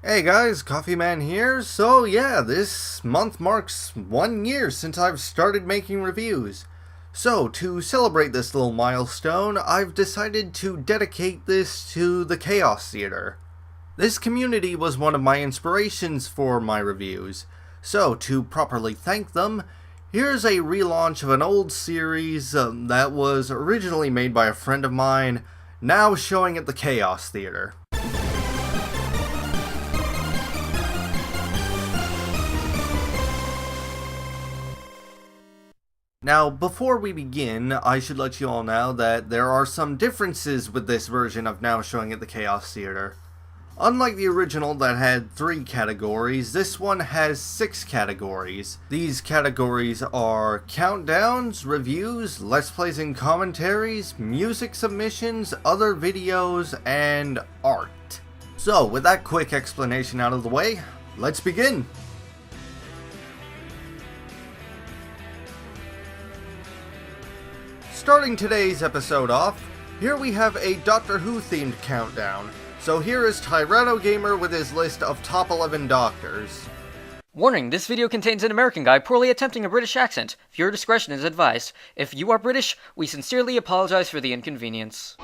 Hey guys, Coffee Man here. So yeah, this month marks 1 year since I've started making reviews. So to celebrate this little milestone, I've decided to dedicate this to the Chaos Theater. This community was one of my inspirations for my reviews. So to properly thank them, here's a relaunch of an old series that was originally made by a friend of mine, now showing at the Chaos Theater. Now, before we begin, I should let you all know that there are some differences with this version of Now Showing at the Chaos Theater. Unlike the original that had 3 categories, this one has 6 categories. These categories are countdowns, reviews, let's plays and commentaries, music submissions, other videos, and art. So, with that quick explanation out of the way, let's begin! Starting today's episode off, here we have a Doctor Who themed countdown. So here is Tyranno Gamer with his list of top 11 Doctors. Warning, this video contains an American guy poorly attempting a British accent. Viewer discretion is advised. If you are British, we sincerely apologize for the inconvenience.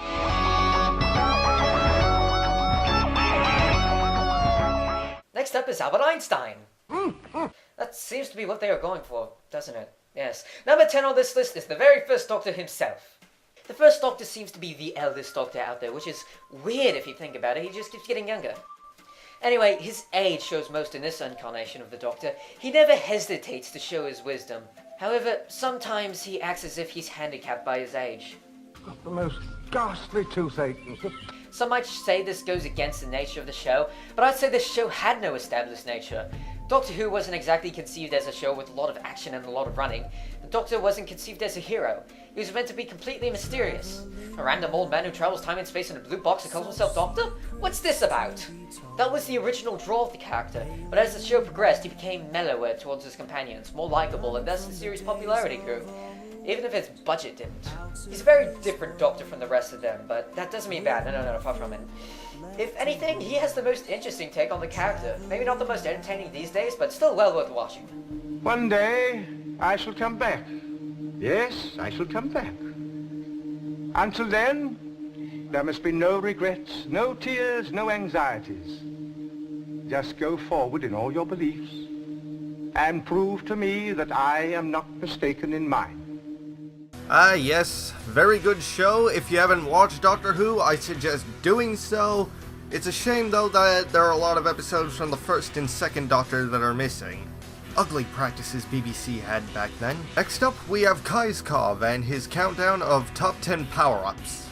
Next up is Albert Einstein. That seems to be what they are going for, doesn't it? Yes. Number 10 on this list is the very first Doctor himself. The first Doctor seems to be the eldest Doctor out there, which is weird if you think about it. He just keeps getting younger. Anyway, his age shows most in this incarnation of the Doctor. He never hesitates to show his wisdom. However, sometimes he acts as if he's handicapped by his age. Got the most ghastly toothache. Some might say this goes against the nature of the show, but I'd say this show had no established nature. Doctor Who wasn't exactly conceived as a show with a lot of action and a lot of running. The Doctor wasn't conceived as a hero. He was meant to be completely mysterious. A random old man who travels time and space in a blue box and calls himself Doctor? What's this about? That was the original draw of the character, but as the show progressed, he became mellower towards his companions, more likable, and thus the series' popularity grew. Even if its budget didn't. He's a very different Doctor from the rest of them, but that doesn't mean bad. No, far from it. If anything, he has the most interesting take on the character. Maybe not the most entertaining these days, but still well worth watching. One day, I shall come back. Yes, I shall come back. Until then, there must be no regrets, no tears, no anxieties. Just go forward in all your beliefs and prove to me that I am not mistaken in mine. Yes, very good show. If you haven't watched Doctor Who, I suggest doing so. It's a shame though that there are a lot of episodes from the first and second Doctor that are missing. Ugly practices BBC had back then. Next up, we have Kaiskov and his countdown of top 10 power-ups.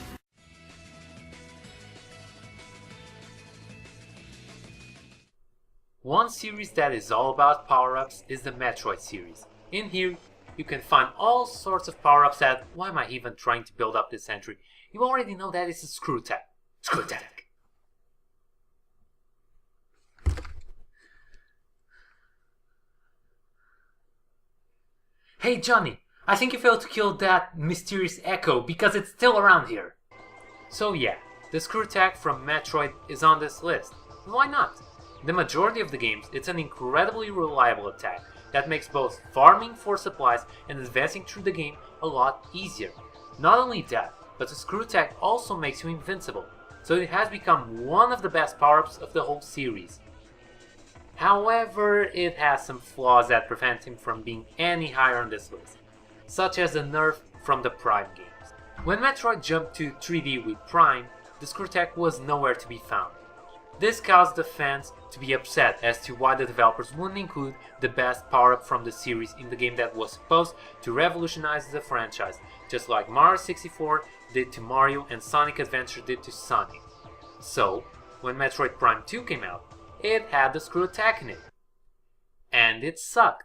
One series that is all about power-ups is the Metroid series. In here, you can find all sorts of power-ups that, why am I even trying to build up this entry? You already know that it's a screw tag. Screw tag. Hey Johnny, I think you failed to kill that mysterious echo because it's still around here. So yeah, the screw tag from Metroid is on this list. Why not? In the majority of the games, it's an incredibly reliable attack that makes both farming for supplies and advancing through the game a lot easier. Not only that, but the screw tag also makes you invincible, so it has become one of the best power-ups of the whole series. However, it has some flaws that prevent him from being any higher on this list, such as the nerf from the Prime games. When Metroid jumped to 3D with Prime, the screw tag was nowhere to be found. This caused the fans to be upset as to why the developers wouldn't include the best power-up from the series in the game that was supposed to revolutionize the franchise, just like Mario 64 did to Mario and Sonic Adventure did to Sonic. So, when Metroid Prime 2 came out, it had the screw attack in it. And it sucked.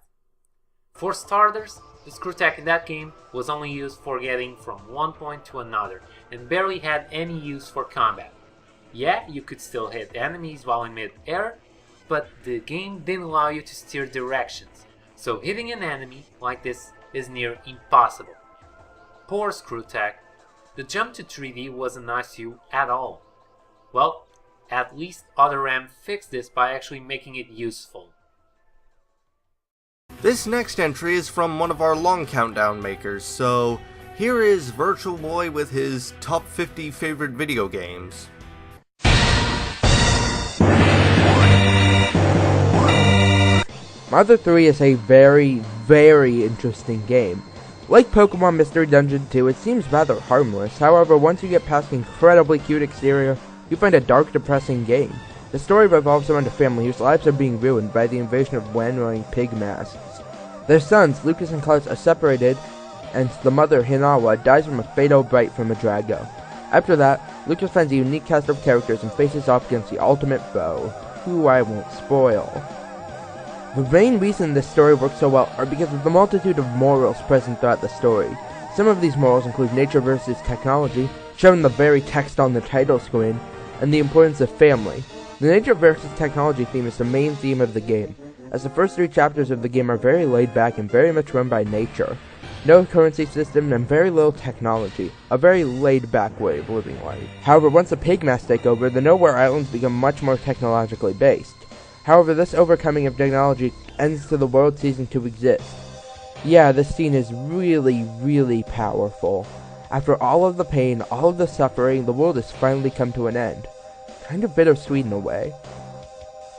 For starters, the screw attack in that game was only used for getting from one point to another, and barely had any use for combat. Yeah, you could still hit enemies while in mid-air, but the game didn't allow you to steer directions, so hitting an enemy like this is near impossible. Poor screw tag. The jump to 3D wasn't nice to you at all. Well, at least Other M fixed this by actually making it useful. This next entry is from one of our long countdown makers, so here is Virtual Boy with his top 50 favorite video games. Mother 3 is a very, very interesting game. Like Pokemon Mystery Dungeon 2, it seems rather harmless. However, once you get past the incredibly cute exterior, you find a dark, depressing game. The story revolves around a family whose lives are being ruined by the invasion of wan-wearing pig masks. Their sons, Lucas and Klaus, are separated, and the mother, Hinawa, dies from a fatal bite from a Drago. After that, Lucas finds a unique cast of characters and faces off against the ultimate foe, who I won't spoil. The main reason this story works so well are because of the multitude of morals present throughout the story. Some of these morals include nature versus technology, shown in the very text on the title screen, and the importance of family. The nature versus technology theme is the main theme of the game, as the first 3 chapters of the game are very laid back and very much run by nature. No currency system and very little technology, a very laid back way of living life. However, once the pig masks take over, the Nowhere Islands become much more technologically based. However, this overcoming of technology ends to the world ceasing to exist. Yeah, this scene is really, really powerful. After all of the pain, all of the suffering, the world has finally come to an end. Kind of bittersweet in a way.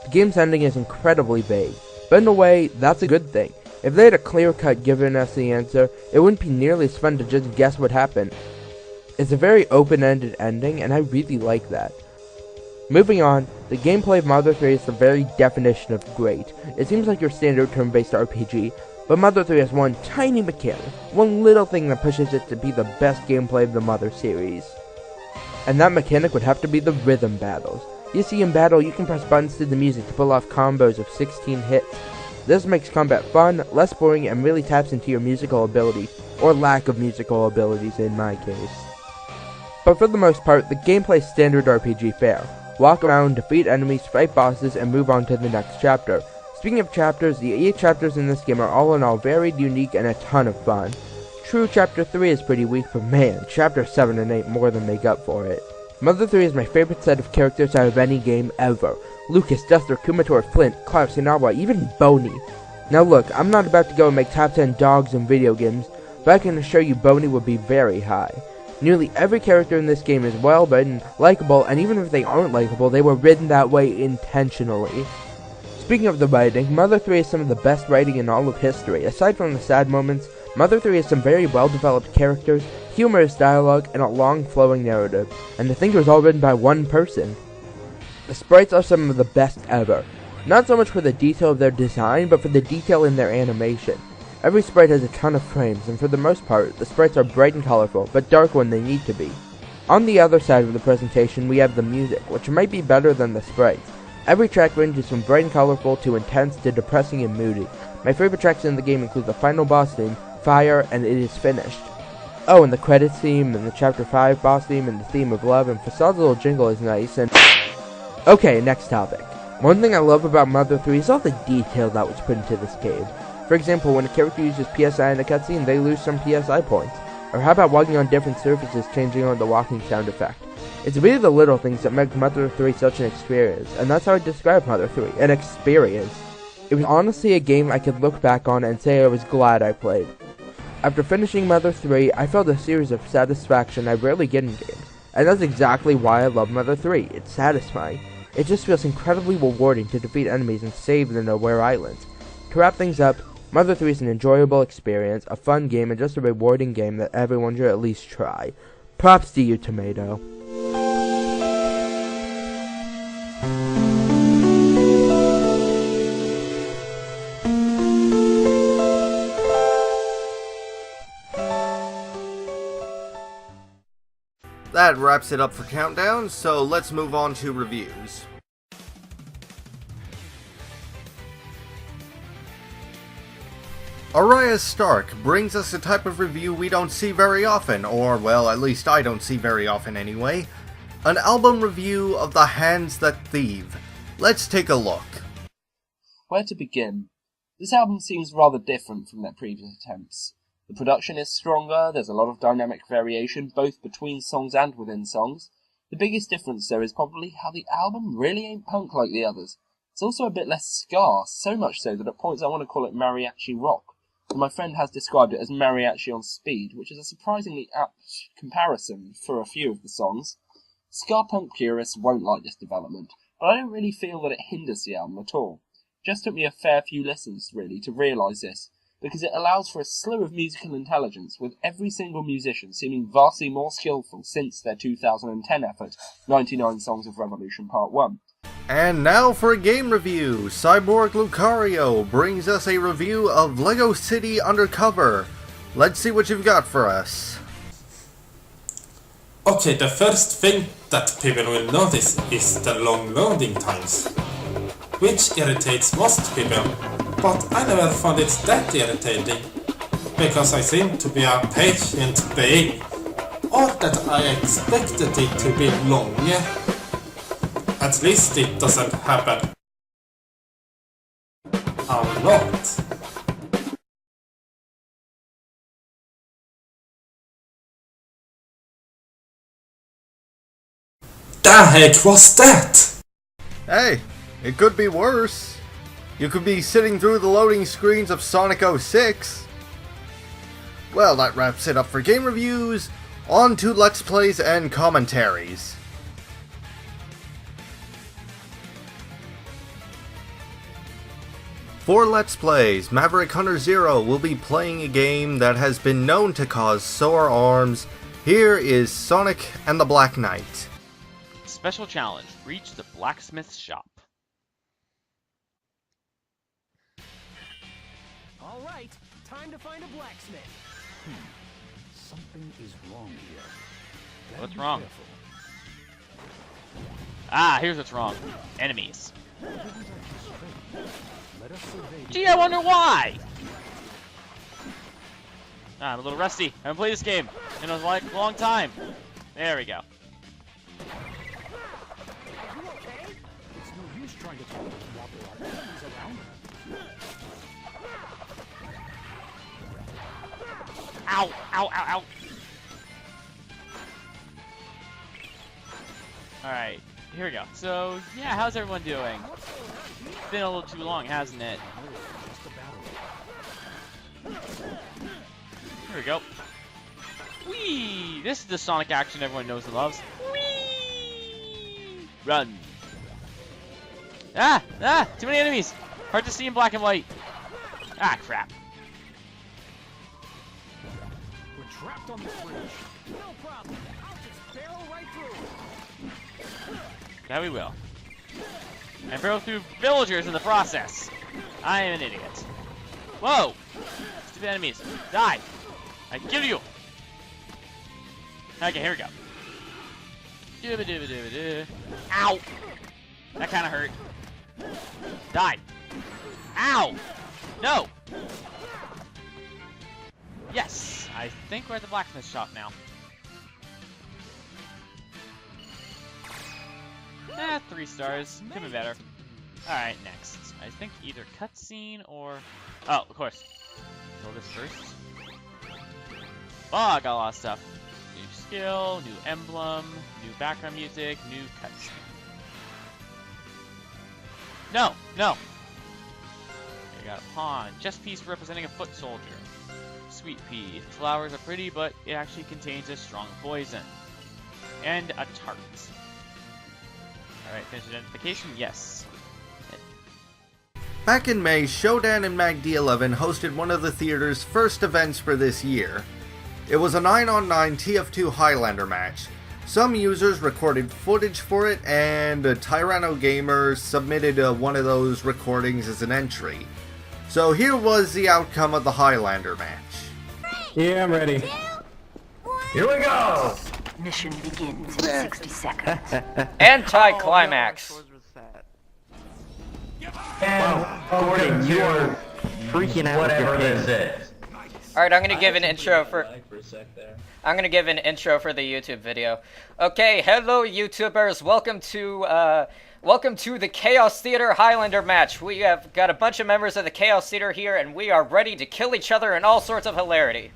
The game's ending is incredibly vague, but in a way, that's a good thing. If they had a clear cut given us the answer, it wouldn't be nearly as fun to just guess what happened. It's a very open-ended ending, and I really like that. Moving on, the gameplay of Mother 3 is the very definition of great. It seems like your standard turn-based RPG, but Mother 3 has one tiny mechanic, one little thing that pushes it to be the best gameplay of the Mother series. And that mechanic would have to be the rhythm battles. You see, in battle, you can press buttons to the music to pull off combos of 16 hits. This makes combat fun, less boring, and really taps into your musical abilities, or lack of musical abilities in my case. But for the most part, the gameplay is standard RPG fare. Walk around, defeat enemies, fight bosses, and move on to the next chapter. Speaking of chapters, the 8 chapters in this game are all in all varied, unique, and a ton of fun. True, Chapter 3 is pretty weak, but man, Chapter 7 and 8 more than make up for it. Mother 3 is my favorite set of characters out of any game ever. Lucas, Duster, Kumator, Flint, Klaus, Hinawa, even Boney. Now look, I'm not about to go and make top 10 dogs in video games, but I can assure you Boney would be very high. Nearly every character in this game is well written, likable, and even if they aren't likable, they were written that way intentionally. Speaking of the writing, Mother 3 is some of the best writing in all of history. Aside from the sad moments, Mother 3 has some very well-developed characters, humorous dialogue, and a long flowing narrative, and to think it was all written by one person. The sprites are some of the best ever. Not so much for the detail of their design, but for the detail in their animation. Every sprite has a ton of frames, and for the most part, the sprites are bright and colorful, but dark when they need to be. On the other side of the presentation, we have the music, which might be better than the sprites. Every track ranges from bright and colorful to intense to depressing and moody. My favorite tracks in the game include the final boss theme, Fire, and It Is Finished. Oh, and the credits theme, and the Chapter 5 boss theme, and the theme of love, and Facade's little jingle is nice, and... Okay, next topic. One thing I love about Mother 3 is all the detail that was put into this game. For example, when a character uses PSI in a cutscene, they lose some PSI points. Or how about walking on different surfaces, changing on the walking sound effect? It's really the little things that make Mother 3 such an experience, and that's how I describe Mother 3, an experience. It was honestly a game I could look back on and say I was glad I played. After finishing Mother 3, I felt a series of satisfaction I rarely get in games, and that's exactly why I love Mother 3, it's satisfying. It just feels incredibly rewarding to defeat enemies and save the Nowhere Islands. To wrap things up, Mother 3 is an enjoyable experience, a fun game, and just a rewarding game that everyone should at least try. Props to you, Tomato. That wraps it up for Countdown, so let's move on to reviews. Araya Stark brings us a type of review we don't see very often, or, well, at least I don't see very often anyway. An album review of The Hands That Thieve. Let's take a look. Where to begin? This album seems rather different from their previous attempts. The production is stronger, there's a lot of dynamic variation, both between songs and within songs. The biggest difference though is probably how the album really ain't punk like the others. It's also a bit less ska, so much so that at points I want to call it mariachi rock. And my friend has described it as mariachi on speed, which is a surprisingly apt comparison for a few of the songs. Ska punk purists won't like this development, but I don't really feel that it hinders the album at all. It just took me a fair few listens, really, to realise this, because it allows for a slew of musical intelligence, with every single musician seeming vastly more skillful since their 2010 effort, 99 Songs of Revolution Part 1. And now for a game review. Cyborg Lucario brings us a review of LEGO City Undercover. Let's see what you've got for us. Okay, the first thing that people will notice is the long loading times, which irritates most people, but I never found it that irritating, because I seem to be a patient being, or that I expected it to be longer. At least it doesn't happen a lot. The heck was that? Hey, it could be worse. You could be sitting through the loading screens of Sonic 06. Well, that wraps it up for game reviews. On to Let's Plays and commentaries. For Let's Plays, Maverick Hunter Zero will be playing a game that has been known to cause sore arms. Here is Sonic and the Black Knight. Special challenge, reach the blacksmith shop. All right, time to find a blacksmith. Something is wrong here. Better What's be wrong? careful. Ah, here's what's wrong. Enemies. Let us survey the Gee, I wonder why! Ah, I'm a little rusty. I haven't played this game in a long time. There we go. Are you okay? It's no use trying to talk while there are enemies around. Ow, ow, ow, ow. Alright, here we go. So, yeah, how's everyone doing? It's been a little too long, hasn't it? Here we go. Whee! This is the Sonic action everyone knows and loves. Whee! Run. Ah! Ah! Too many enemies! Hard to see in black and white. Ah, crap. We're trapped on this bridge. No problem. I'll just barrel right through. That we will. And barrel through villagers in the process. I am an idiot. Whoa! Stupid enemies. Die! I kill you! Okay, here we go. Dooba-dooba-dooba-doo. Ow! That kind of hurt. Die! Ow! No! Yes! I think we're at the blacksmith shop now. 3 stars. Could be better. Alright, next. I think either cutscene or... Oh, of course. Kill this first. Oh, I got a lot of stuff. New skill, new emblem, new background music, new cutscene. No! No! I got a pawn. Chest piece representing a foot soldier. Sweet pea. The flowers are pretty, but it actually contains a strong poison. And a tart. Alright, finish identification? Yes. Back in May, Shodan and MACD11 hosted one of the theater's first events for this year. It was a 9-on-9 TF2 Highlander match. Some users recorded footage for it, and Tyranno Gamer submitted one of those recordings as an entry. So here was the outcome of the Highlander match. Yeah, I'm ready. Here we go! Mission begins in 60 seconds. Anti-climax. And Gordon, you are freaking out. Whatever this is. All right, I'm gonna give an intro for. I'm gonna give an intro for the YouTube video. Okay, hello YouTubers. Welcome to the Chaos Theater Highlander match. We have got a bunch of members of the Chaos Theater here, and we are ready to kill each other in all sorts of hilarity.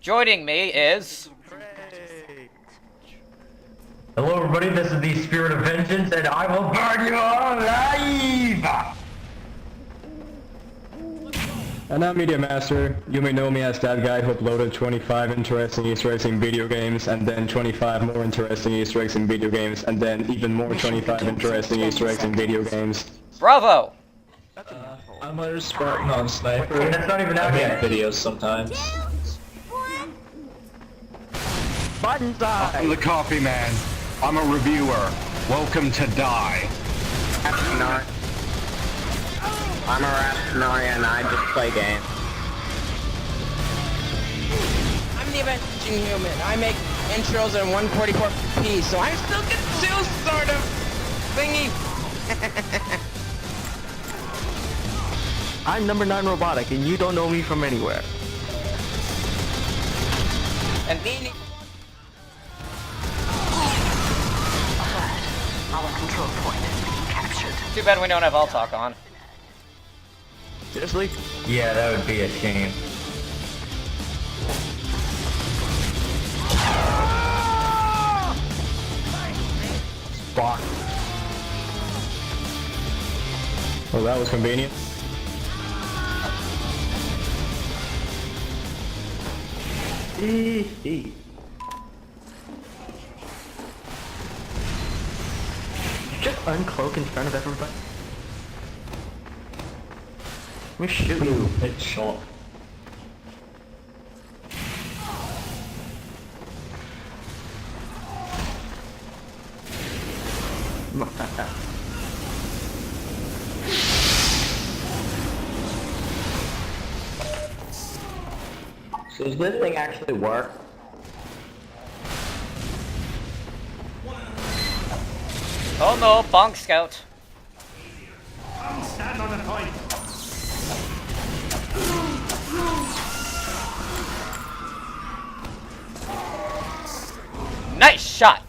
Joining me is Hello everybody, this is the Spirit of Vengeance, and I will burn you all alive! And I'm Media Master. You may know me as that guy who uploaded 25 interesting Easter eggs in video games, and then 25 more interesting Easter eggs in video games, and then even more 25 interesting Easter eggs in video games. Bravo! I'm a Spartan on Sniper. That's not even out yet. Videos sometimes. I'm the coffee man. I'm a reviewer. Welcome to Die. I'm a Rationaria and I just play games. I'm the Avenging Human. I make intros in 144p, so I still get two sort of thingy. I'm number 9 Robotic and you don't know me from anywhere. And Our control point is being captured. too bad we don't have all talk on. Seriously? Yeah, that would be a shame. Fuck. Well, that was convenient. Just uncloak in front of everybody. We shoot you. It's shot. So does this thing actually work? Oh no, Bonk Scout. Stand on the point. Nice shot!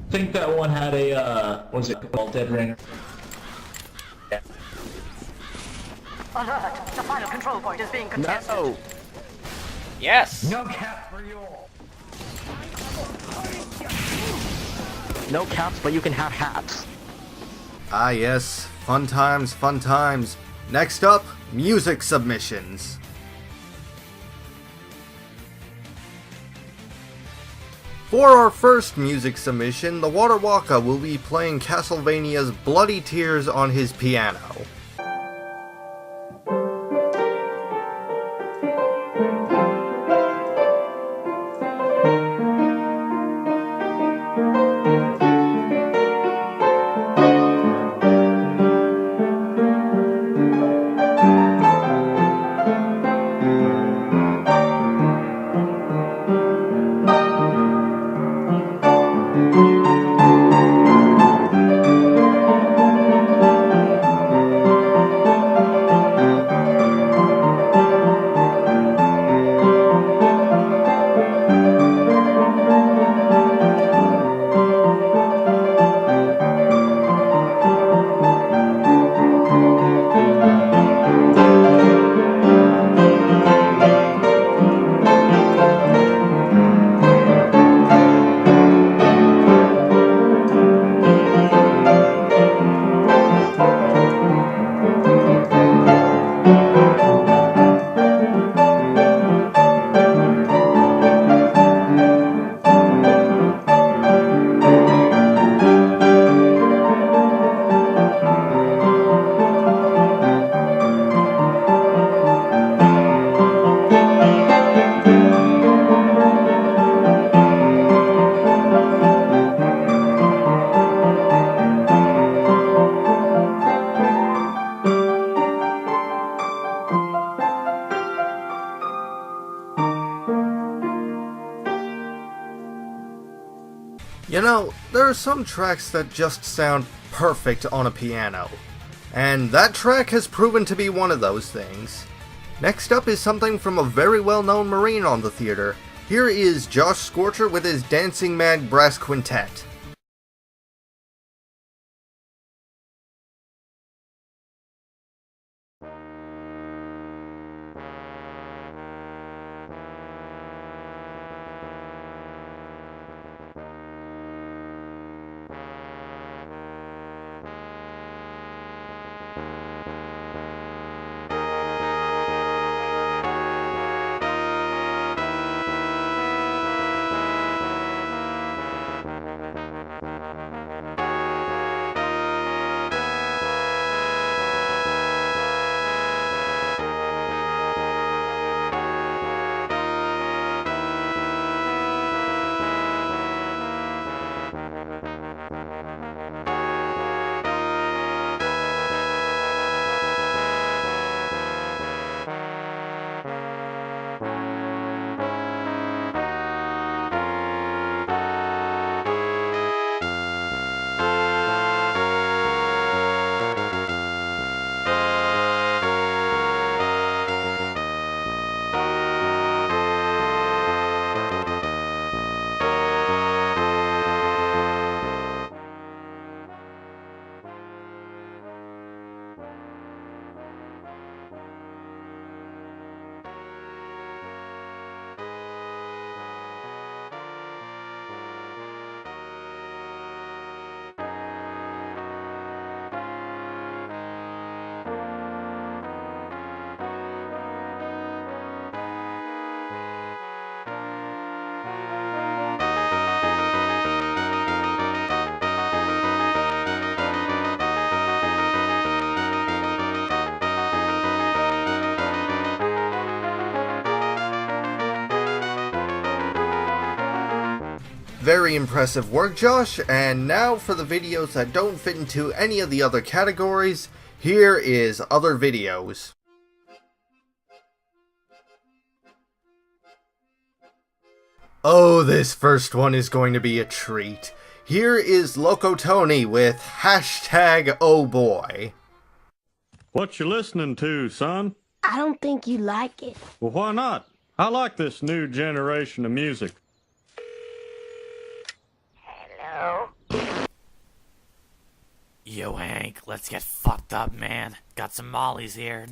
I think that one had a, what was it called, Dead Ringer? Alert! The final control point is being contested. No! Yes! No caps for you all! No caps, but you can have hats. Ah yes, fun times, fun times. Next up, music submissions. For our first music submission, the Water Waka will be playing Castlevania's Bloody Tears on his piano. You know, there are some tracks that just sound perfect on a piano, and that track has proven to be one of those things. Next up is something from a very well-known Marine on the theater. Here is Josh Scorcher with his Dancing Mag Brass Quintet. Very impressive work, Josh, and now for the videos that don't fit into any of the other categories, here is other videos. Oh, this first one is going to be a treat. Here is Loco Tony with hashtag oh boy. What you listening to, son? I don't think you like it. Well, why not? I like this new generation of music. Yo, Hank, let's get fucked up, man. Got some mollies here.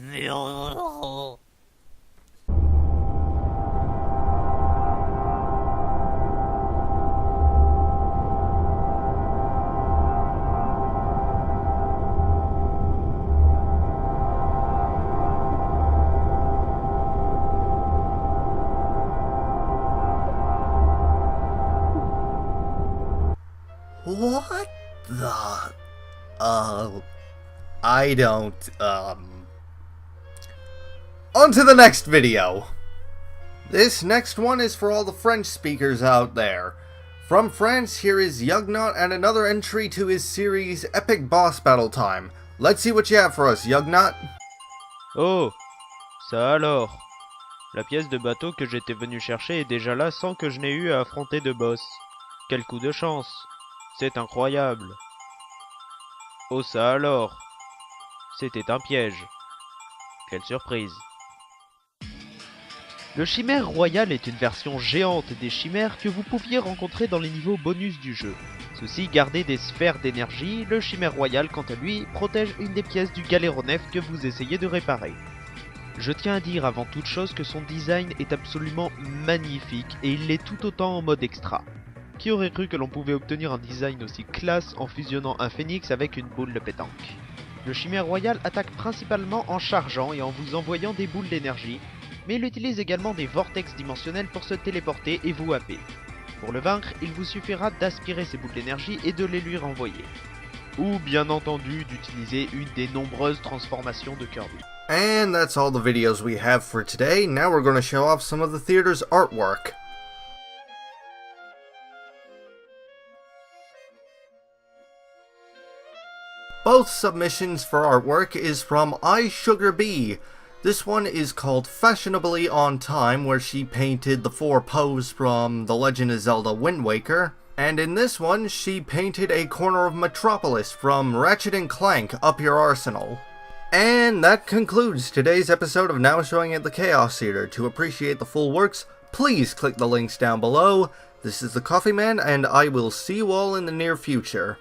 What the... I don't, On to the next video! This next one is for all the French speakers out there. From France, here is Yugnot and another entry to his series Epic Boss Battle Time. Let's see what you have for us, Yugnot. Oh, ça alors. La pièce de bateau que j'étais venu chercher est déjà là sans que je n'ai eu à affronter de boss. Quel coup de chance. C'est incroyable. Oh ça alors. C'était un piège. Quelle surprise. Le chimère royal est une version géante des chimères que vous pouviez rencontrer dans les niveaux bonus du jeu. Ceux-ci gardaient des sphères d'énergie, le chimère royal quant à lui protège une des pièces du galéronef que vous essayez de réparer. Je tiens à dire avant toute chose que son design est absolument magnifique et il l'est tout autant en mode extra. Qui aurait cru que l'on pouvait obtenir un design aussi classe en fusionnant un phénix avec une boule de pétanque. Le chimère royal attaque principalement en chargeant et en vous envoyant des boules d'énergie, mais il utilise également des vortex dimensionnels pour se téléporter et vous happer. Pour le vaincre, il vous suffira d'aspirer ces boules d'énergie et de les lui renvoyer. Ou bien entendu d'utiliser une des nombreuses transformations de Kirby. And that's all the videos we have for today. Now we're going to show off some of the theater's artwork. Both submissions for artwork is from iSugarB. This one is called Fashionably on Time, where she painted the 4 Poes from The Legend of Zelda Wind Waker. And in this one, she painted a corner of Metropolis from Ratchet & Clank Up Your Arsenal. And that concludes today's episode of Now Showing at the Chaos Theater. To appreciate the full works, please click the links down below. This is the Coffee Man, and I will see you all in the near future.